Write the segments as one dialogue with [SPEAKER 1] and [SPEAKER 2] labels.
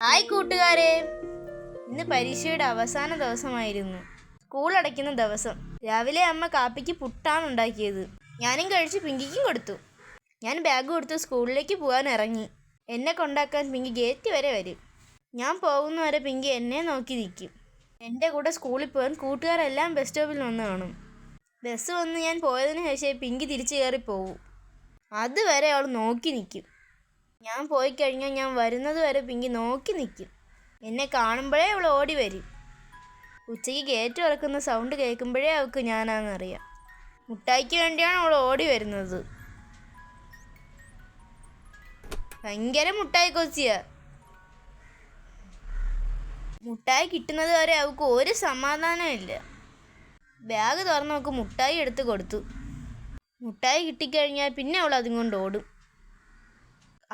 [SPEAKER 1] Hi കൂട്ടുകാരെ, ഇന്ന് പരീക്ഷയുടെ അവസാന ദിവസമായിരുന്നു. സ്കൂൾ അടയ്ക്കുന്ന ദിവസം. രാവിലെ അമ്മ കാപ്പിക്ക് പുട്ടാണ് ഉണ്ടാക്കിയത്. ഞാനും കഴിച്ച് പിങ്കിക്കും കൊടുത്തു. ഞാൻ ബാഗ് കൊടുത്ത് സ്കൂളിലേക്ക് പോകാൻ ഇറങ്ങി. എന്നെ കൊണ്ടാക്കാൻ പിങ്കി ഗേറ്റ് വരെ വരും. ഞാൻ പോകുന്നവരെ പിങ്കി എന്നെ നോക്കി നിൽക്കും. എൻ്റെ കൂടെ സ്കൂളിൽ പോകാൻ കൂട്ടുകാരെല്ലാം ബസ് സ്റ്റോപ്പിൽ വന്ന് കാണും. ബസ് വന്ന് ഞാൻ പോയതിനു ശേഷം പിങ്കി തിരിച്ചു കയറി പോകും. അതുവരെ അവൾ നോക്കി നിൽക്കും. ഞാൻ പോയി കഴിഞ്ഞാൽ ഞാൻ വരുന്നത് വരെ പിങ്കി നോക്കി നിൽക്കും. എന്നെ കാണുമ്പോഴേ അവൾ ഓടി വരും. ഉച്ചയ്ക്ക് ഗേറ്റ് തുറക്കുന്ന സൗണ്ട് കേൾക്കുമ്പോഴേ അവൾക്ക് ഞാനാണെന്നറിയാം. മുട്ടായിക്ക് വേണ്ടിയാണ് അവൾ ഓടി വരുന്നത്. ഭയങ്കര മുട്ടായി കൊച്ചിയ. മുട്ടായി കിട്ടുന്നത് വരെ അവൾക്ക് ഒരു സമാധാനമില്ല. ബാഗ് തുറന്ന് അവൾക്ക് മുട്ടായി എടുത്ത് കൊടുത്തു. മുട്ടായി കിട്ടിക്കഴിഞ്ഞാൽ പിന്നെ അവൾ അതും കൊണ്ട് ഓടും.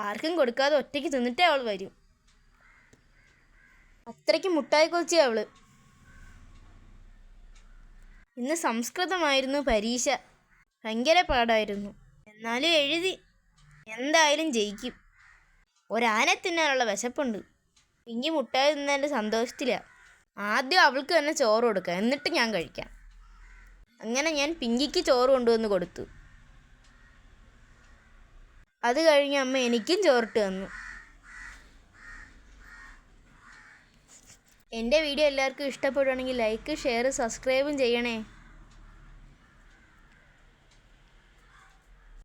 [SPEAKER 1] ആർക്കും കൊടുക്കാതെ ഒറ്റയ്ക്ക് തിന്നിട്ടേ അവൾ വരും. അത്രയ്ക്ക് മുട്ടായി കൊച്ചിയ അവള്. ഇന്ന് സംസ്കൃതമായിരുന്നു പരീക്ഷ. ഭയങ്കര പാടായിരുന്നു. എന്നാലും എഴുതി. എന്തായാലും ജയിക്കും. ഒരാനെ തിന്നാനുള്ള വിശപ്പുണ്ട്. പിങ്കി മുട്ടായി തിന്നതിൻ്റെ സന്തോഷത്തിലാണ്. ആദ്യം അവൾക്ക് തന്നെ ചോറ് കൊടുക്കാം, എന്നിട്ട് ഞാൻ കഴിക്കാം. അങ്ങനെ ഞാൻ പിങ്കിക്ക് ചോറ് കൊണ്ടുവന്ന് കൊടുത്തു. അത് കഴിഞ്ഞ് അമ്മ എനിക്കും ചോറിട്ട് തന്നു. എൻ്റെ വീഡിയോ എല്ലാവർക്കും ഇഷ്ടപ്പെടുകയാണെങ്കിൽ ലൈക്ക്, ഷെയർ, സബ്സ്ക്രൈബും ചെയ്യണേ.